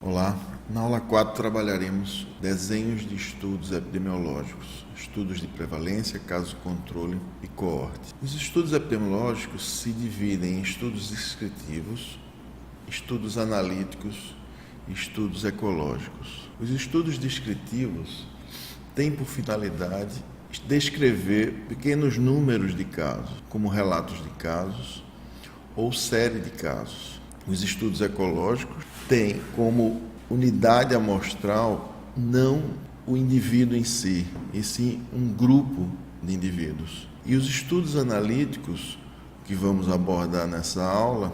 Olá, na aula 4 trabalharemos desenhos de estudos epidemiológicos, estudos de prevalência, caso controle e coorte. Os estudos epidemiológicos se dividem em estudos descritivos, estudos analíticos e estudos ecológicos. Os estudos descritivos têm por finalidade descrever pequenos números de casos, como relatos de casos ou série de casos. Os estudos ecológicos têm como unidade amostral não o indivíduo em si, e sim um grupo de indivíduos. E os estudos analíticos, que vamos abordar nessa aula,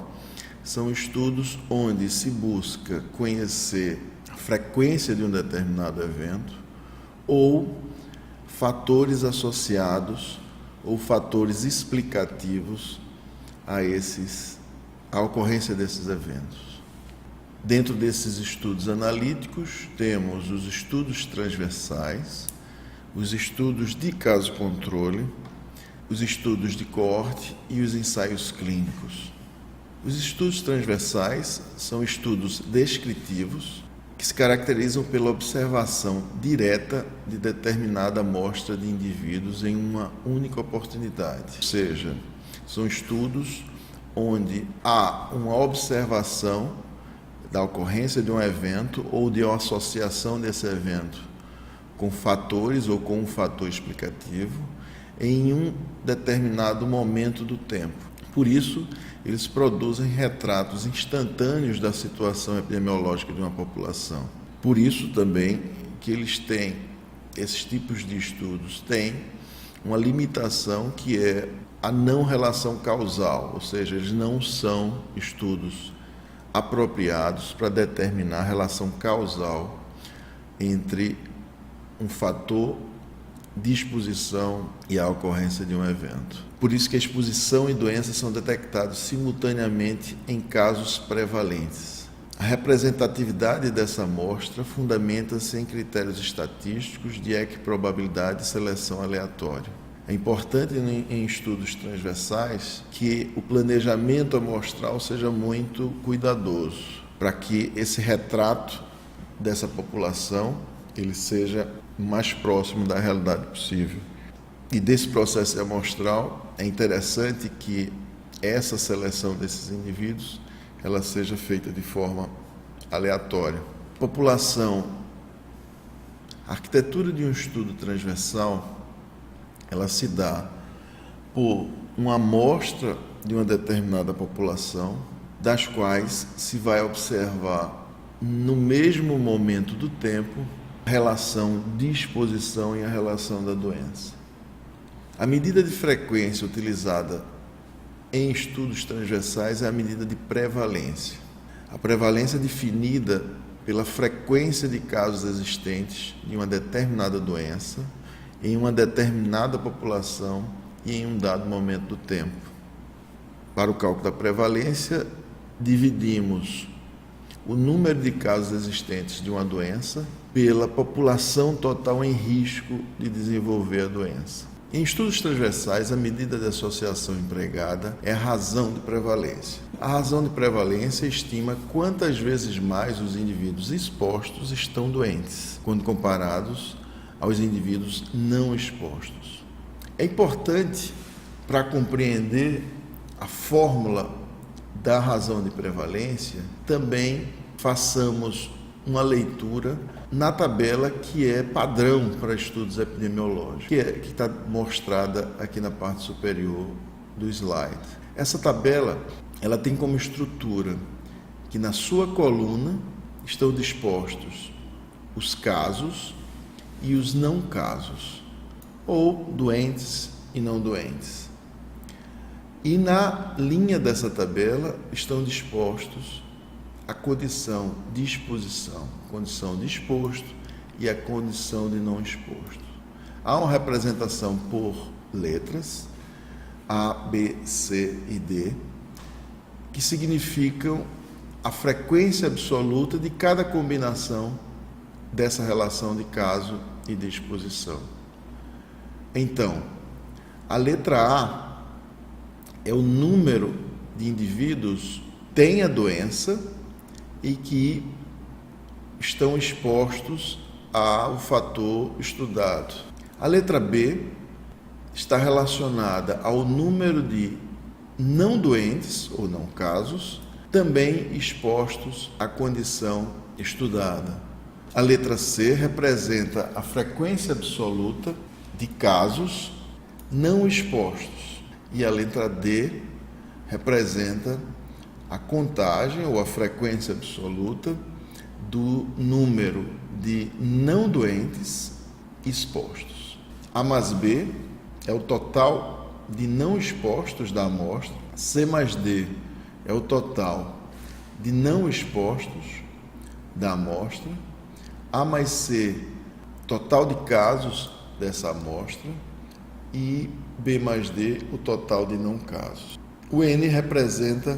são estudos onde se busca conhecer a frequência de um determinado evento ou fatores associados ou fatores explicativos a ocorrência desses eventos. Dentro desses estudos analíticos, temos os estudos transversais, os estudos de caso-controle, os estudos de coorte e os ensaios clínicos. Os estudos transversais são estudos descritivos que se caracterizam pela observação direta de determinada amostra de indivíduos em uma única oportunidade. Ou seja, são estudos onde há uma observação da ocorrência de um evento ou de uma associação desse evento com fatores ou com um fator explicativo em um determinado momento do tempo. Por isso, eles produzem retratos instantâneos da situação epidemiológica de uma população. Por isso também que esses tipos de estudos têm uma limitação que é a não relação causal, ou seja, eles não são estudos apropriados para determinar a relação causal entre um fator de exposição e a ocorrência de um evento. Por isso que a exposição e doença são detectados simultaneamente em casos prevalentes. A representatividade dessa amostra fundamenta-se em critérios estatísticos de equiprobabilidade e seleção aleatória. É importante em estudos transversais que o planejamento amostral seja muito cuidadoso, para que esse retrato dessa população ele seja mais próximo da realidade possível. E desse processo amostral é interessante que essa seleção desses indivíduos ela seja feita de forma aleatória. A arquitetura de um estudo transversal ela se dá por uma amostra de uma determinada população, das quais se vai observar no mesmo momento do tempo a relação de exposição e a relação da doença. A medida de frequência utilizada em estudos transversais é a medida de prevalência. A prevalência é definida pela frequência de casos existentes de uma determinada doença em uma determinada população e em um dado momento do tempo. Para o cálculo da prevalência, dividimos o número de casos existentes de uma doença pela população total em risco de desenvolver a doença. Em estudos transversais, a medida de associação empregada é a razão de prevalência. A razão de prevalência estima quantas vezes mais os indivíduos expostos estão doentes, quando comparados aos indivíduos não expostos. É importante, para compreender a fórmula da razão de prevalência, também façamos uma leitura na tabela que é padrão para estudos epidemiológicos, que está mostrada aqui na parte superior do slide. Essa tabela ela tem como estrutura que na sua coluna estão dispostos os casos e os não casos, ou doentes e não doentes. E na linha dessa tabela estão dispostos a condição de exposição, condição de exposto e a condição de não exposto. Há uma representação por letras, A, B, C e D, que significam a frequência absoluta de cada combinação dessa relação de caso e de exposição. Então, a letra A é o número de indivíduos que têm a doença e que estão expostos ao fator estudado. A letra B está relacionada ao número de não doentes ou não casos, também expostos à condição estudada. A letra C representa a frequência absoluta de casos não expostos. E a letra D representa a contagem ou a frequência absoluta do número de não doentes expostos. A mais B é o total de não expostos da amostra. C mais D é o total de não expostos da amostra. A mais C, total de casos dessa amostra. E B mais D, o total de não casos. O N representa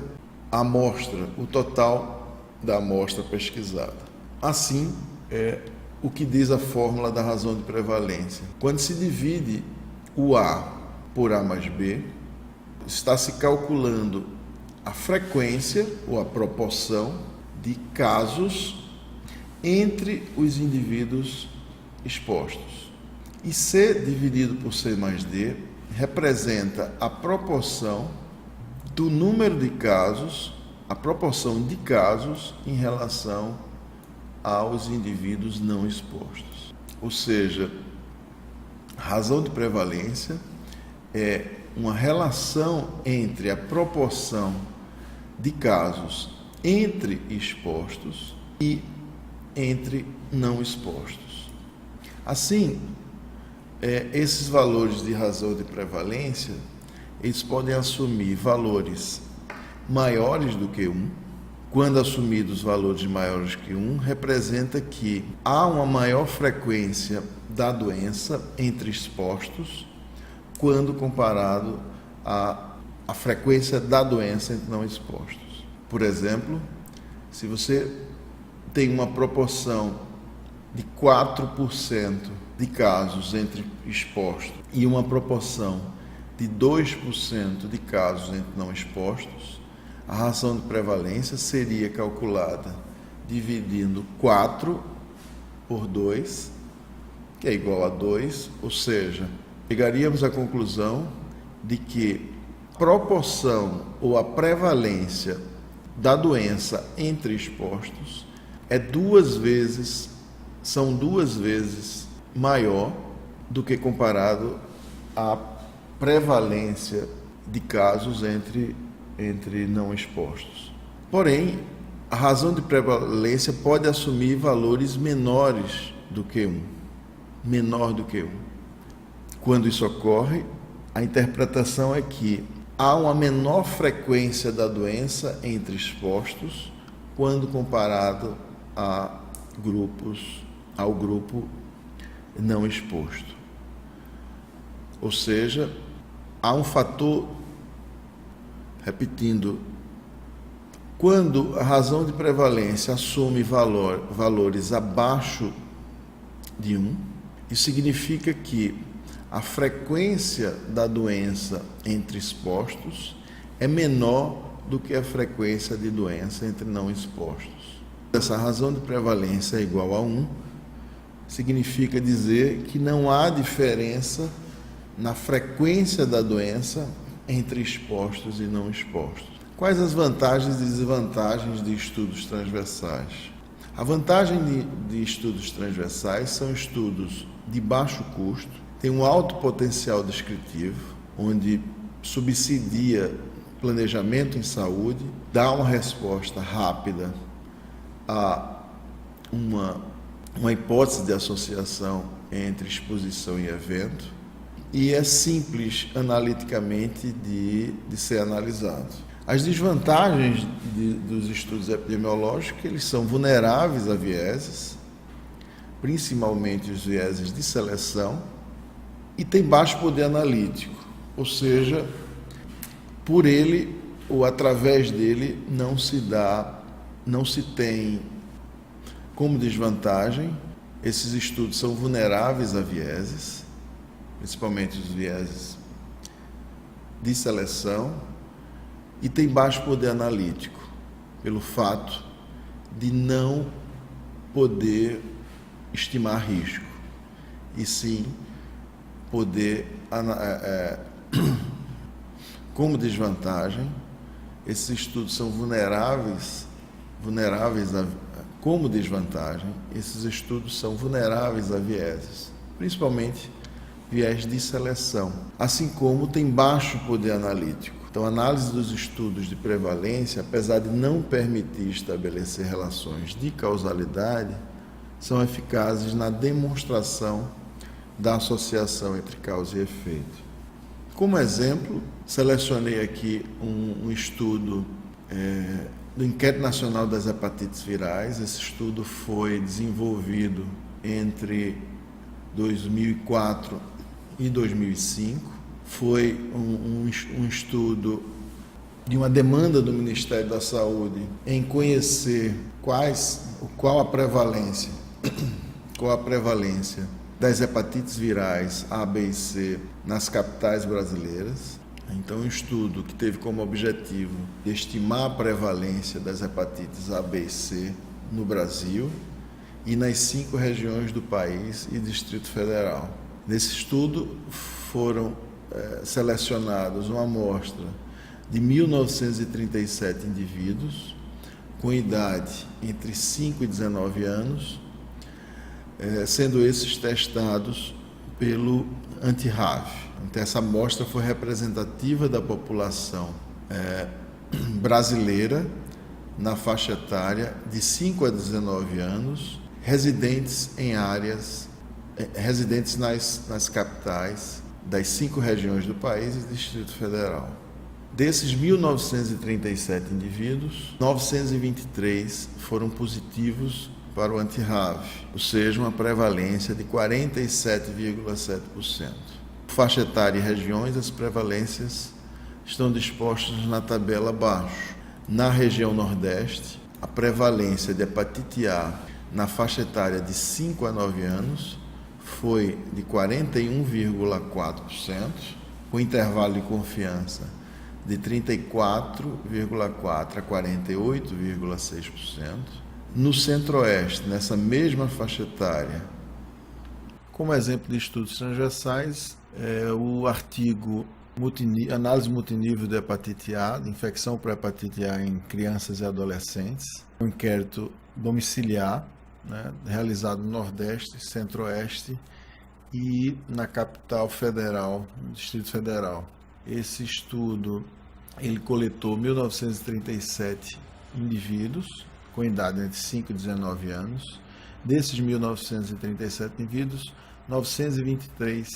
a amostra, o total da amostra pesquisada. Assim, é o que diz a fórmula da razão de prevalência. Quando se divide o A por A mais B, está se calculando a frequência ou a proporção de casos entre os indivíduos expostos. E C dividido por C mais D representa a proporção do número de casos, a proporção de casos em relação aos indivíduos não expostos. Ou seja, a razão de prevalência é uma relação entre a proporção de casos entre expostos e entre não expostos. Assim, esses valores de razão de prevalência, eles podem assumir valores maiores do que 1. Quando assumidos valores maiores que 1, representa que há uma maior frequência da doença entre expostos quando comparado à frequência da doença entre não expostos. Por exemplo, se você tem uma proporção de 4% de casos entre expostos e uma proporção de 2% de casos entre não expostos, a razão de prevalência seria calculada dividindo 4 por 2, que é igual a 2, ou seja, chegaríamos à conclusão de que a proporção ou a prevalência da doença entre expostos são duas vezes maior do que comparado à prevalência de casos entre não expostos. Porém, a razão de prevalência pode assumir valores menores do que 1. Menor do que 1. Quando isso ocorre, a interpretação é que há uma menor frequência da doença entre expostos quando comparado ao grupo não exposto. Ou seja, há um fator, repetindo, quando a razão de prevalência assume valores abaixo de 1, isso significa que a frequência da doença entre expostos é menor do que a frequência de doença entre não expostos. Essa razão de prevalência é igual a 1, significa dizer que não há diferença na frequência da doença entre expostos e não expostos. Quais as vantagens e desvantagens de estudos transversais? A vantagem de estudos transversais são estudos de baixo custo, tem um alto potencial descritivo, onde subsidia planejamento em saúde, dá uma resposta rápida a uma hipótese de associação entre exposição e evento, e é simples analiticamente de ser analisado. As desvantagens dos estudos epidemiológicos é que eles são vulneráveis a vieses, principalmente os vieses de seleção, e tem baixo poder analítico, ou seja, por ele ou através dele não se tem como desvantagem. Esses estudos são vulneráveis a vieses, principalmente os vieses de seleção, e tem baixo poder analítico, pelo fato de não poder estimar risco, e sim poder, como desvantagem, esses estudos são como desvantagem, esses estudos são vulneráveis a vieses, principalmente viés de seleção, assim como tem baixo poder analítico. Então, a análise dos estudos de prevalência, apesar de não permitir estabelecer relações de causalidade, são eficazes na demonstração da associação entre causa e efeito. Como exemplo, selecionei aqui um estudo do Inquérito Nacional das Hepatites Virais. Esse estudo foi desenvolvido entre 2004 e 2005. Foi um estudo de uma demanda do Ministério da Saúde em conhecer qual a prevalência das hepatites virais A, B e C nas capitais brasileiras. Então, um estudo que teve como objetivo estimar a prevalência das hepatites A, B e C no Brasil e nas 5 regiões do país e Distrito Federal. Nesse estudo foram selecionados uma amostra de 1.937 indivíduos com idade entre 5 e 19 anos, sendo esses testados pelo anti-RAV. Então, essa amostra foi representativa da população brasileira na faixa etária de 5 a 19 anos, residentes nas capitais das 5 regiões do país e Distrito Federal. Desses 1.937 indivíduos, 923 foram positivos para o anti-RAV, ou seja, uma prevalência de 47,7%. Faixa etária e regiões, as prevalências estão dispostas na tabela abaixo. Na região Nordeste, a prevalência de hepatite A na faixa etária de 5 a 9 anos foi de 41,4%, com intervalo de confiança de 34,4% a 48,6%. No Centro-Oeste, nessa mesma faixa etária, como exemplo de estudos transversais, o artigo Análise multinível de hepatite A, de infecção por hepatite A em crianças e adolescentes, um inquérito domiciliar, realizado no Nordeste, Centro-Oeste e na capital federal, no Distrito Federal. Esse estudo ele coletou 1.937 indivíduos com idade entre 5 e 19 anos. Desses 1.937 indivíduos, 923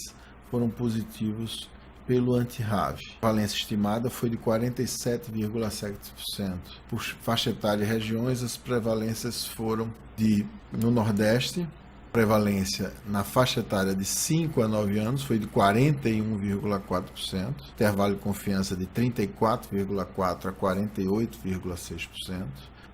foram positivos pelo anti-RAV. A prevalência estimada foi de 47,7%. Por faixa etária e regiões, as prevalências foram no Nordeste, prevalência na faixa etária de 5 a 9 anos foi de 41,4%, intervalo de confiança de 34,4% a 48,6%.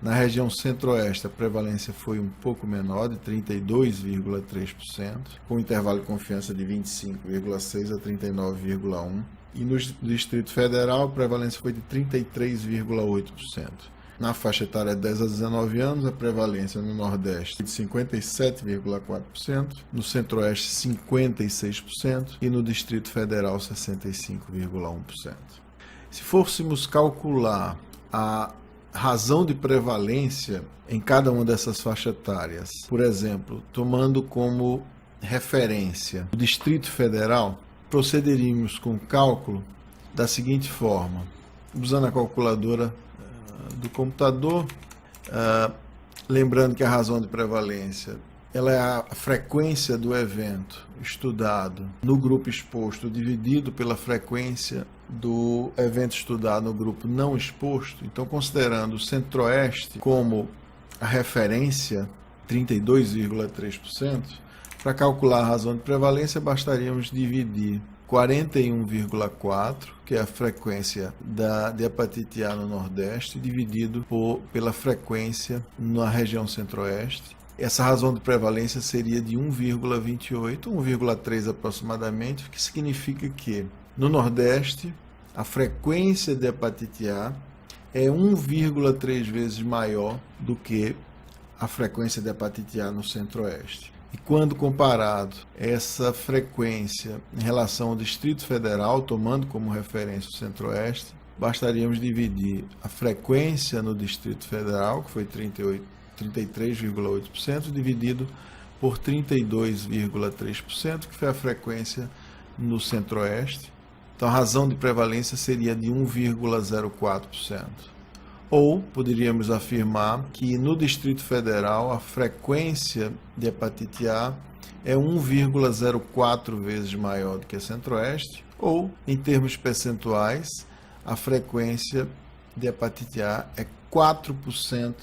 Na região Centro-Oeste, a prevalência foi um pouco menor, de 32,3%, com intervalo de confiança de 25,6% a 39,1%. E no Distrito Federal, a prevalência foi de 33,8%. Na faixa etária de 10 a 19 anos, a prevalência no Nordeste foi de 57,4%, no Centro-Oeste 56% e no Distrito Federal 65,1%. Se fôssemos calcular a razão de prevalência em cada uma dessas faixas etárias, por exemplo, tomando como referência o Distrito Federal, procederíamos com o cálculo da seguinte forma, usando a calculadora do computador, lembrando que a razão de prevalência ela é a frequência do evento estudado no grupo exposto dividido pela frequência do evento estudado no grupo não exposto. Então, considerando o Centro-Oeste como a referência, 32,3%, para calcular a razão de prevalência, bastaríamos dividir 41,4%, que é a frequência de hepatite A no Nordeste, dividido pela frequência na região Centro-Oeste. Essa razão de prevalência seria de 1,28, 1,3 aproximadamente, o que significa que no Nordeste a frequência de hepatite A é 1,3 vezes maior do que a frequência de hepatite A no Centro-Oeste. E quando comparado essa frequência em relação ao Distrito Federal, tomando como referência o Centro-Oeste, bastaríamos dividir a frequência no Distrito Federal, que foi 33,8%, dividido por 32,3%, que foi a frequência no Centro-Oeste. Então, a razão de prevalência seria de 1,04%. Ou poderíamos afirmar que no Distrito Federal a frequência de hepatite A é 1,04 vezes maior do que a Centro-Oeste, ou, em termos percentuais, a frequência de hepatite A é 4%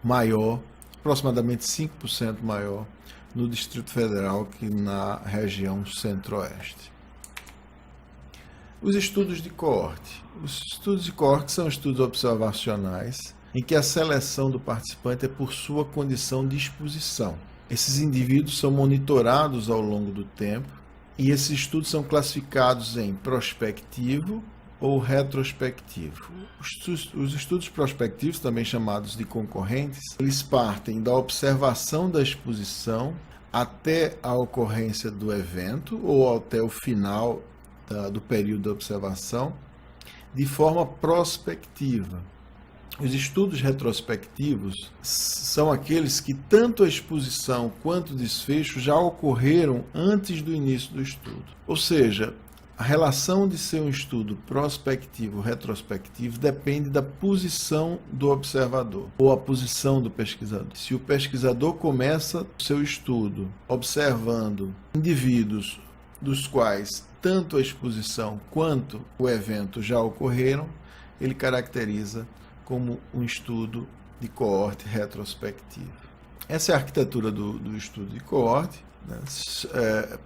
maior, aproximadamente 5% maior no Distrito Federal que na região Centro-Oeste. Os estudos de coorte. Os estudos de coorte são estudos observacionais em que a seleção do participante é por sua condição de exposição. Esses indivíduos são monitorados ao longo do tempo e esses estudos são classificados em prospectivo ou retrospectivo. Os estudos prospectivos, também chamados de concorrentes, eles partem da observação da exposição até a ocorrência do evento ou até o final do período de observação, de forma prospectiva. Os estudos retrospectivos são aqueles que tanto a exposição quanto o desfecho já ocorreram antes do início do estudo. Ou seja, a relação de ser um estudo prospectivo ou retrospectivo depende da posição do observador ou a posição do pesquisador. Se o pesquisador começa o seu estudo observando indivíduos dos quais tanto a exposição quanto o evento já ocorreram, ele caracteriza como um estudo de coorte retrospectivo. Essa é a arquitetura do estudo de coorte.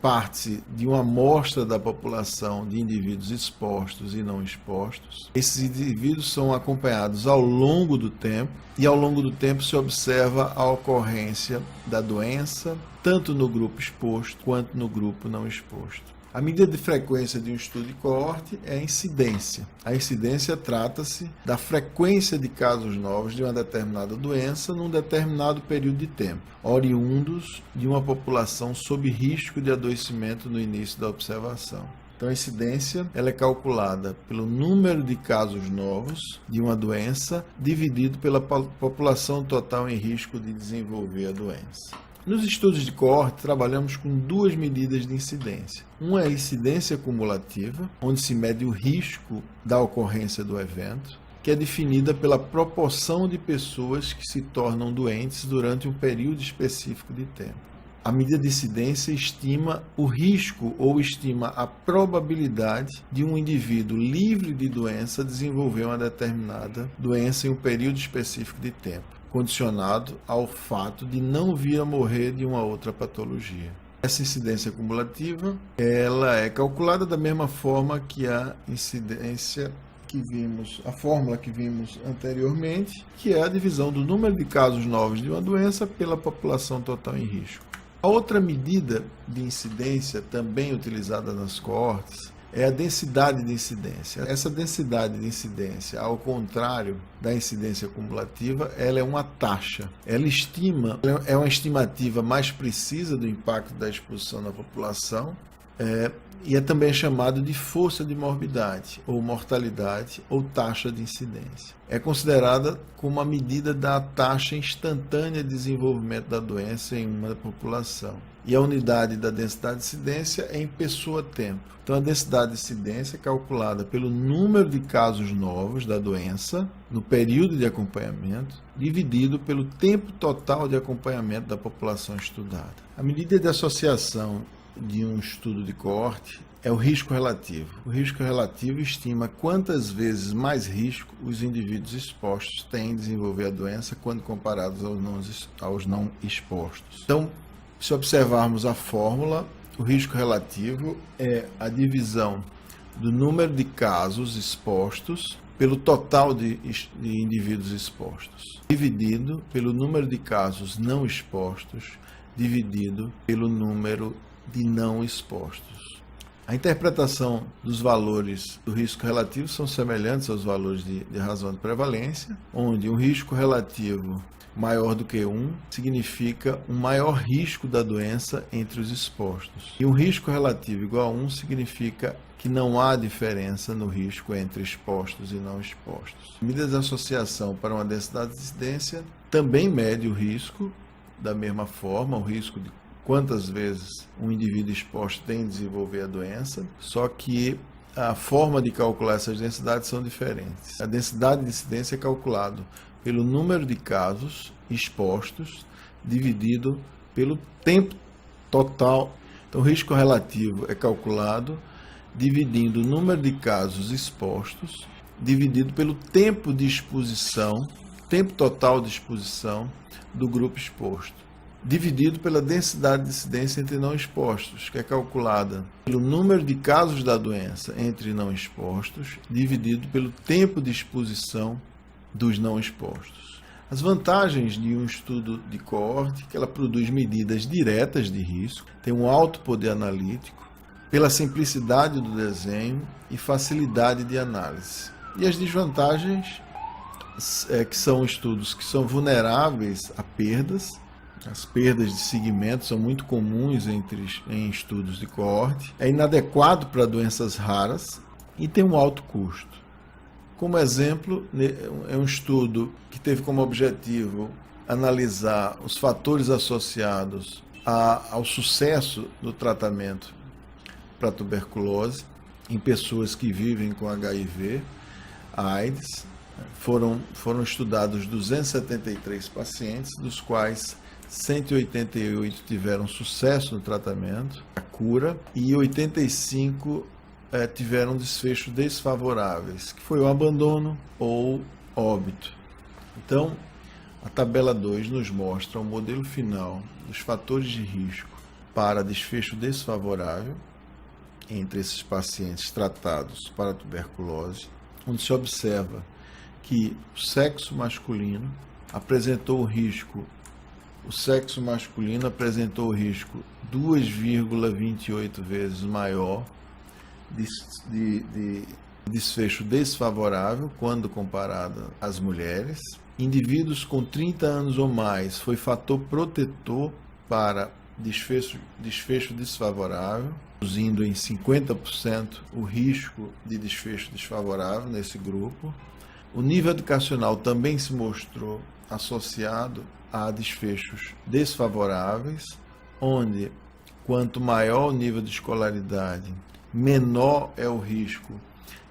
Parte-se de uma amostra da população de indivíduos expostos e não expostos. Esses indivíduos são acompanhados ao longo do tempo e ao longo do tempo se observa a ocorrência da doença, tanto no grupo exposto quanto no grupo não exposto. A medida de frequência de um estudo de coorte é a incidência. A incidência trata-se da frequência de casos novos de uma determinada doença num determinado período de tempo, oriundos de uma população sob risco de adoecimento no início da observação. Então, a incidência ela é calculada pelo número de casos novos de uma doença dividido pela população total em risco de desenvolver a doença. Nos estudos de coorte, trabalhamos com duas medidas de incidência. Uma é a incidência cumulativa, onde se mede o risco da ocorrência do evento, que é definida pela proporção de pessoas que se tornam doentes durante um período específico de tempo. A medida de incidência estima o risco ou estima a probabilidade de um indivíduo livre de doença desenvolver uma determinada doença em um período específico de tempo, condicionado ao fato de não vir a morrer de uma outra patologia. Essa incidência cumulativa, ela é calculada da mesma forma que a incidência a fórmula que vimos anteriormente, que é a divisão do número de casos novos de uma doença pela população total em risco. A outra medida de incidência, também utilizada nas coortes, é a densidade de incidência. Essa densidade de incidência, ao contrário da incidência cumulativa, ela é uma taxa. Ela é uma estimativa mais precisa do impacto da exposição na população e é também chamado de força de morbidade, ou mortalidade, ou taxa de incidência. É considerada como uma medida da taxa instantânea de desenvolvimento da doença em uma população. E a unidade da densidade de incidência é em pessoa-tempo. Então, a densidade de incidência é calculada pelo número de casos novos da doença no período de acompanhamento, dividido pelo tempo total de acompanhamento da população estudada. A medida de associação de um estudo de coorte é o risco relativo. O risco relativo estima quantas vezes mais risco os indivíduos expostos têm em desenvolver a doença quando comparados aos não expostos. Então, se observarmos a fórmula, o risco relativo é a divisão do número de casos expostos pelo total de indivíduos expostos, dividido pelo número de casos não expostos, dividido pelo número de não expostos. A interpretação dos valores do risco relativo são semelhantes aos valores de razão de prevalência, onde um risco relativo maior do que 1 significa um maior risco da doença entre os expostos. E um risco relativo igual a 1 significa que não há diferença no risco entre expostos e não expostos. A medida de associação para uma densidade de incidência também mede o risco da mesma forma, o risco de quantas vezes um indivíduo exposto tem de desenvolver a doença, só que a forma de calcular essas densidades são diferentes. A densidade de incidência é calculado pelo número de casos expostos dividido pelo tempo total. Então, o risco relativo é calculado dividindo o número de casos expostos dividido pelo tempo de exposição, tempo total de exposição do grupo exposto, dividido pela densidade de incidência entre não expostos, que é calculada pelo número de casos da doença entre não expostos, dividido pelo tempo de exposição dos não expostos. As vantagens de um estudo de coorte, que ela produz medidas diretas de risco, tem um alto poder analítico, pela simplicidade do desenho e facilidade de análise. E as desvantagens que são estudos que são vulneráveis a perdas. As perdas de segmento são muito comuns em estudos de coorte. É inadequado para doenças raras e tem um alto custo. Como exemplo, é um estudo que teve como objetivo analisar os fatores associados ao sucesso do tratamento para tuberculose em pessoas que vivem com HIV, AIDS. Foram estudados 273 pacientes, dos quais 188 tiveram sucesso no tratamento, a cura, e 85 tiveram desfechos desfavoráveis, que foi o abandono ou óbito. Então, a tabela 2 nos mostra o modelo final dos fatores de risco para desfecho desfavorável entre esses pacientes tratados para tuberculose, onde se observa que o sexo masculino apresentou o risco 2,28 vezes maior de desfecho desfavorável quando comparado às mulheres. Indivíduos com 30 anos ou mais foi fator protetor para desfecho desfavorável, reduzindo em 50% o risco de desfecho desfavorável nesse grupo. O nível educacional também se mostrou associado a desfechos desfavoráveis, onde quanto maior o nível de escolaridade, menor é o risco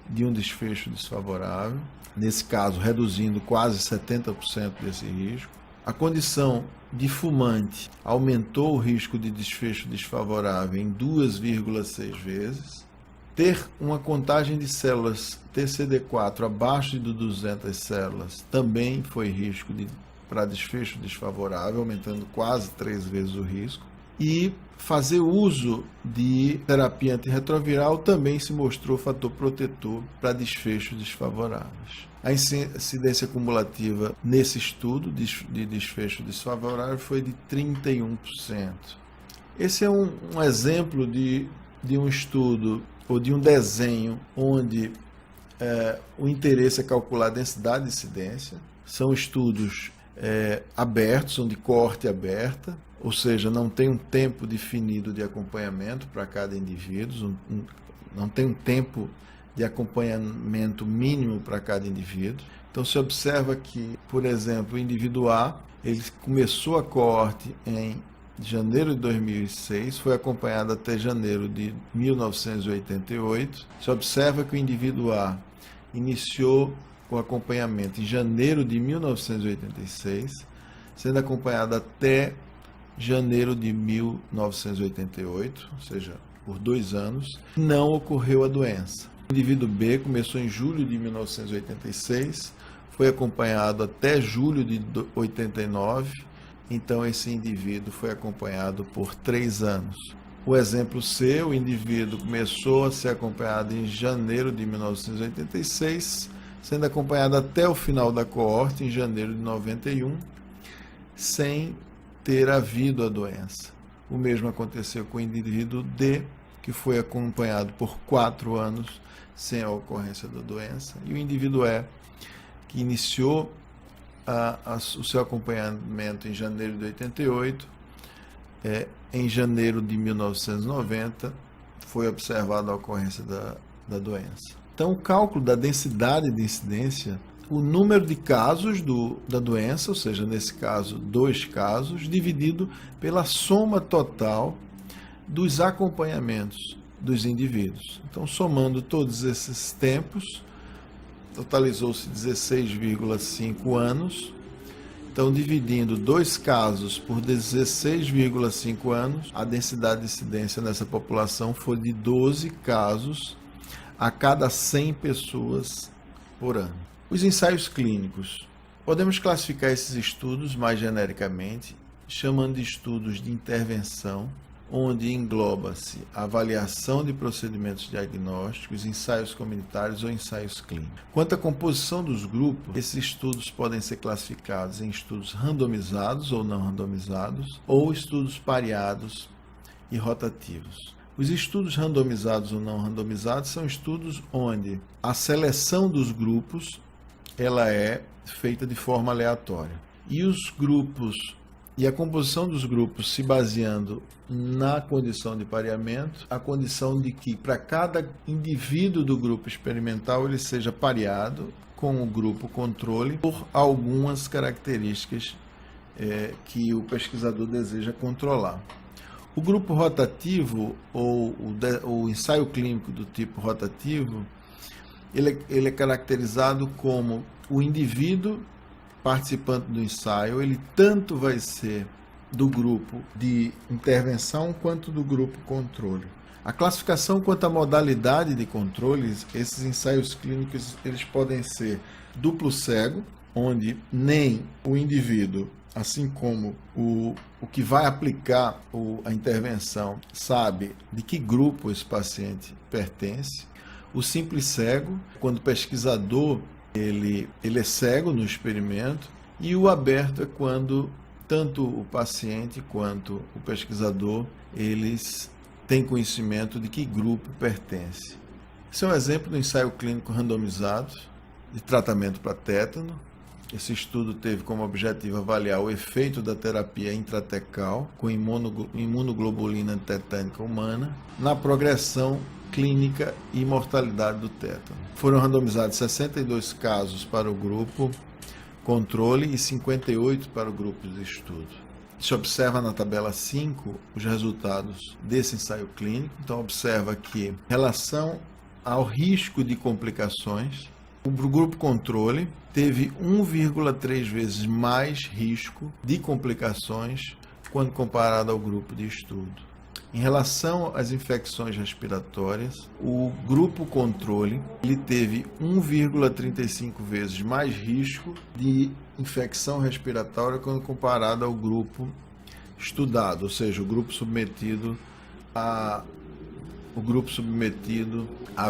de um desfecho desfavorável, nesse caso reduzindo quase 70% desse risco. A condição de fumante aumentou o risco de desfecho desfavorável em 2,6 vezes. Ter uma contagem de células TCD4 abaixo de 200 células também foi risco para desfecho desfavorável, aumentando quase 3 vezes o risco. E fazer uso de terapia antirretroviral também se mostrou fator protetor para desfechos desfavoráveis. A incidência cumulativa nesse estudo de desfecho desfavorável foi de 31%. Esse é um exemplo de um estudo ou de um desenho onde o interesse é calcular a densidade de incidência. São estudos abertos, são de coorte aberta, ou seja, não tem um tempo definido de acompanhamento para cada indivíduo, não tem um tempo de acompanhamento mínimo para cada indivíduo. Então se observa que, por exemplo, o indivíduo A, ele começou a coorte em janeiro de 2006, foi acompanhado até janeiro de 1988. Se observa que o indivíduo A iniciou o acompanhamento em janeiro de 1986, sendo acompanhado até janeiro de 1988, ou seja, por 2 anos, não ocorreu a doença. O indivíduo B começou em julho de 1986, foi acompanhado até julho de 89, então esse indivíduo foi acompanhado por 3 anos. O exemplo C, o indivíduo começou a ser acompanhado em janeiro de 1986, sendo acompanhado até o final da coorte, em janeiro de 91, sem ter havido a doença. O mesmo aconteceu com o indivíduo D, que foi acompanhado por 4 anos sem a ocorrência da doença, e o indivíduo E, que iniciou o seu acompanhamento em janeiro de 88, em janeiro de 1990 foi observada a ocorrência da doença. Então, o cálculo da densidade de incidência, o número de casos da doença, ou seja, nesse caso, 2 casos, dividido pela soma total dos acompanhamentos dos indivíduos. Então, somando todos esses tempos, totalizou-se 16,5 anos. Então, dividindo 2 casos por 16,5 anos, a densidade de incidência nessa população foi de 12 casos a cada 100 pessoas por ano. Os ensaios clínicos. Podemos classificar esses estudos mais genericamente, chamando de estudos de intervenção, onde engloba-se a avaliação de procedimentos diagnósticos, ensaios comunitários ou ensaios clínicos. Quanto à composição dos grupos, esses estudos podem ser classificados em estudos randomizados ou não randomizados, ou estudos pareados e rotativos. Os estudos randomizados ou não randomizados são estudos onde a seleção dos grupos ela é feita de forma aleatória. E a composição dos grupos se baseando na condição de pareamento, a condição de que para cada indivíduo do grupo experimental ele seja pareado com o grupo controle por algumas características que o pesquisador deseja controlar. O grupo rotativo ou o ensaio clínico do tipo rotativo, ele é caracterizado como o indivíduo participante do ensaio, ele tanto vai ser do grupo de intervenção quanto do grupo controle. A classificação quanto à modalidade de controle, esses ensaios clínicos eles podem ser duplo cego, onde nem o indivíduo, assim como o que vai aplicar a intervenção, sabe de que grupo esse paciente pertence. O simples cego, quando o pesquisador ele é cego no experimento, e o aberto é quando tanto o paciente quanto o pesquisador eles têm conhecimento de que grupo pertence. Esse é um exemplo do ensaio clínico randomizado de tratamento para tétano. Esse estudo teve como objetivo avaliar o efeito da terapia intratecal com imunoglobulina tetânica humana na progressão clínica e mortalidade do tétano. Foram randomizados 62 casos para o grupo controle e 58 para o grupo de estudo. Se observa na tabela 5 os resultados desse ensaio clínico. Então, observa que, em relação ao risco de complicações, o grupo controle teve 1,3 vezes mais risco de complicações quando comparado ao grupo de estudo. Em relação às infecções respiratórias, o grupo controle ele teve 1,35 vezes mais risco de infecção respiratória quando comparado ao grupo estudado, ou seja, o grupo submetido à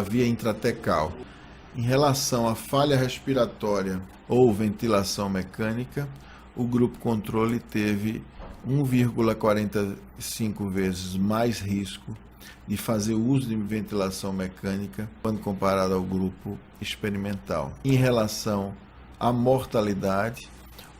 via intratecal. Em relação à falha respiratória ou ventilação mecânica, o grupo controle teve 1,45 vezes mais risco de fazer uso de ventilação mecânica quando comparado ao grupo experimental. Em relação à mortalidade,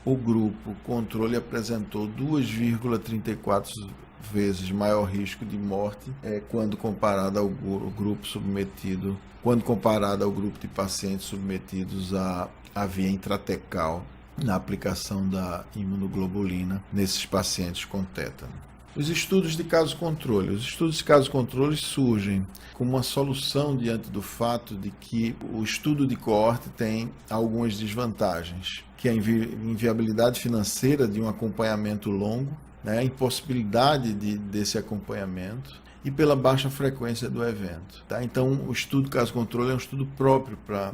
o grupo controle apresentou 2,34 vezes maior risco de morte quando comparado ao grupo submetido, quando comparado ao grupo de pacientes submetidos à via intratecal na aplicação da imunoglobulina nesses pacientes com tétano. Os estudos de caso controle. Os estudos de caso controle surgem como uma solução diante do fato de que o estudo de coorte tem algumas desvantagens, que é a inviabilidade financeira de um acompanhamento longo, a impossibilidade desse acompanhamento e pela baixa frequência do evento. Então, o estudo de caso controle é um estudo próprio para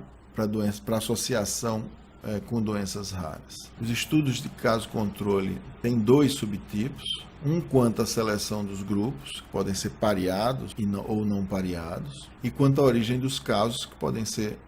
associação com doenças raras. Os estudos de caso controle têm 2 subtipos, um quanto à seleção dos grupos, que podem ser pareados ou não pareados, e quanto à origem dos casos, que podem ser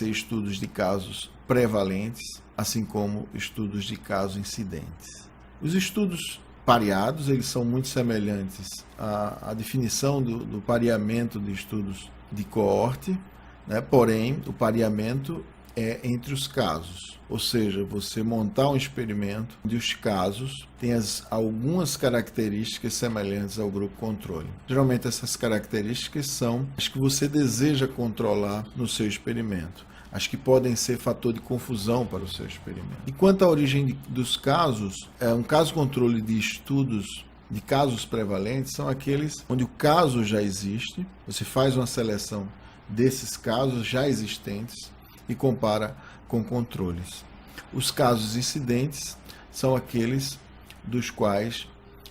estudos de casos prevalentes, assim como estudos de casos incidentes. Os estudos pareados, eles são muito semelhantes à definição do pareamento de estudos de coorte, né? Porém, o pareamento é entre os casos, ou seja, você montar um experimento onde os casos têm algumas características semelhantes ao grupo controle. Geralmente essas características são as que você deseja controlar no seu experimento, as que podem ser fator de confusão para o seu experimento. E quanto à origem dos casos, um caso controle de estudos de casos prevalentes são aqueles onde o caso já existe, você faz uma seleção desses casos já existentes e compara com controles. Os casos incidentes são aqueles dos quais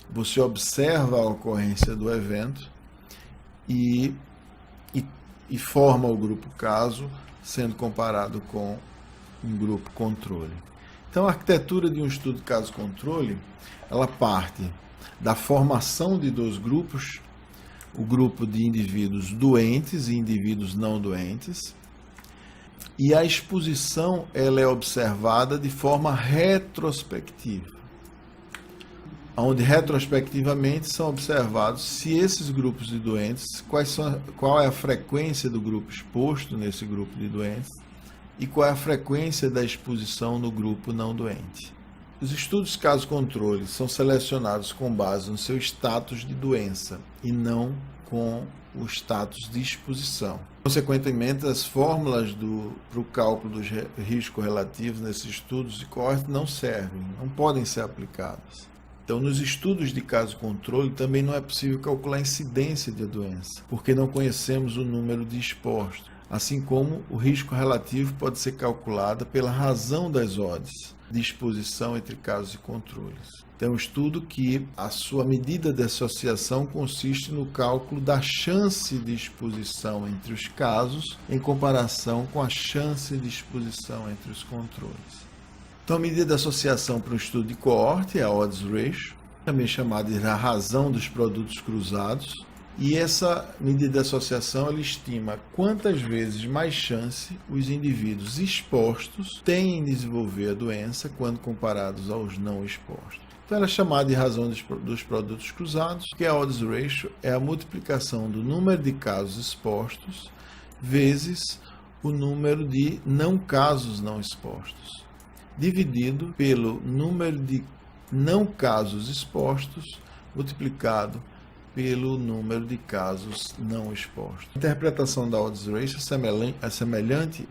você observa a ocorrência do evento e forma o grupo caso, sendo comparado com um grupo controle. Então, a arquitetura de um estudo de caso-controle, ela parte da formação de dois grupos, o grupo de indivíduos doentes e indivíduos não doentes, e a exposição ela é observada de forma retrospectiva, onde retrospectivamente são observados se esses grupos de doentes, qual é a frequência do grupo exposto nesse grupo de doentes e qual é a frequência da exposição no grupo não doente. Os estudos caso-controle são selecionados com base no seu status de doença e não com o status de exposição. Consequentemente, as fórmulas para o cálculo dos riscos relativos nesses estudos de coorte não servem, não podem ser aplicadas. Então, nos estudos de caso-controle também não é possível calcular a incidência de doença, porque não conhecemos o número de expostos, assim como o risco relativo pode ser calculado pela razão das odds de exposição entre casos e controles. Então, é um estudo que a sua medida de associação consiste no cálculo da chance de exposição entre os casos em comparação com a chance de exposição entre os controles. Então, a medida de associação para um estudo de coorte é a odds ratio, também chamada de a razão dos produtos cruzados, e essa medida de associação ela estima quantas vezes mais chance os indivíduos expostos têm em desenvolver a doença quando comparados aos não expostos. Então, ela é chamada de razão dos produtos cruzados, que a odds ratio é a multiplicação do número de casos expostos vezes o número de não casos não expostos, dividido pelo número de não casos expostos multiplicado pelo número de casos não expostos. A interpretação da odds ratio é semelhante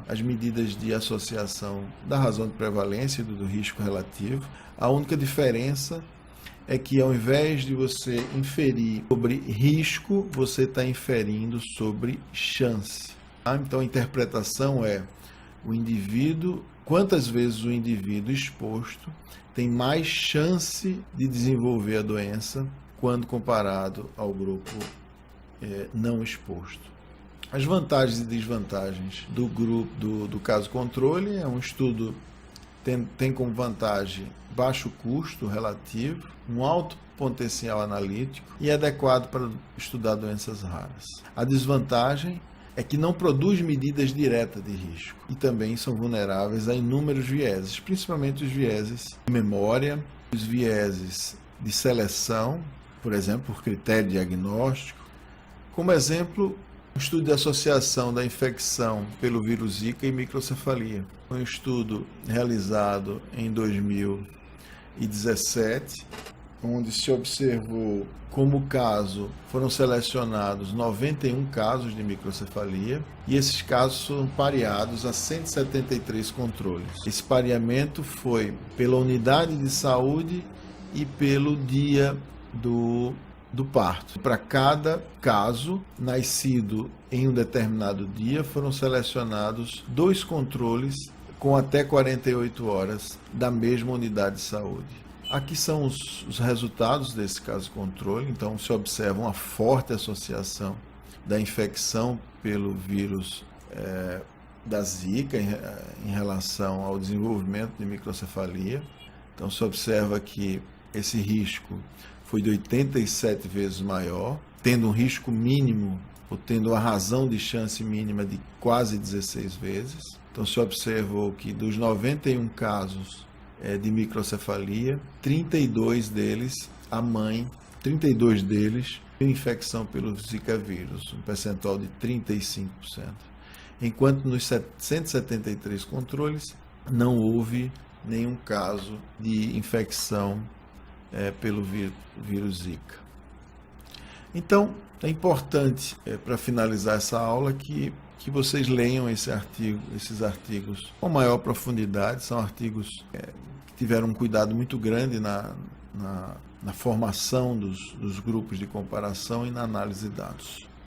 às medidas de associação da razão de prevalência e do risco relativo. A única diferença é que, ao invés de você inferir sobre risco, você está inferindo sobre chance. Então, a interpretação é o indivíduo, quantas vezes o indivíduo exposto tem mais chance de desenvolver a doença quando comparado ao grupo não exposto. As vantagens e desvantagens do grupo do caso controle é um estudo tem como vantagem baixo custo relativo, um alto potencial analítico e adequado para estudar doenças raras. A desvantagem é que não produz medidas diretas de risco e também são vulneráveis a inúmeros vieses, principalmente os vieses de memória, os vieses de seleção, por exemplo, por critério diagnóstico. Como exemplo, o estudo de associação da infecção pelo vírus Zika e microcefalia. Foi um estudo realizado em 2017, onde se observou como caso foram selecionados 91 casos de microcefalia e esses casos foram pareados a 173 controles. Esse pareamento foi pela unidade de saúde e pelo dia do parto. Para cada caso nascido em um determinado dia, foram selecionados 2 controles com até 48 horas da mesma unidade de saúde. Aqui são os resultados desse caso controle. Então, se observa uma forte associação da infecção pelo vírus da Zika em relação ao desenvolvimento de microcefalia. Então, se observa que esse risco foi de 87 vezes maior, tendo um risco mínimo, ou tendo a razão de chance mínima de quase 16 vezes. Então, se observou que dos 91 casos, de microcefalia, 32 deles, a mãe, 32 deles, infecção pelo Zika vírus, um percentual de 35%. Enquanto nos 173 controles não houve nenhum caso de infecção pelo vírus Zika. Então, é importante, para finalizar essa aula, que vocês leiam esses artigos com maior profundidade. São artigos que tiveram um cuidado muito grande na formação dos grupos de comparação e na análise de dados.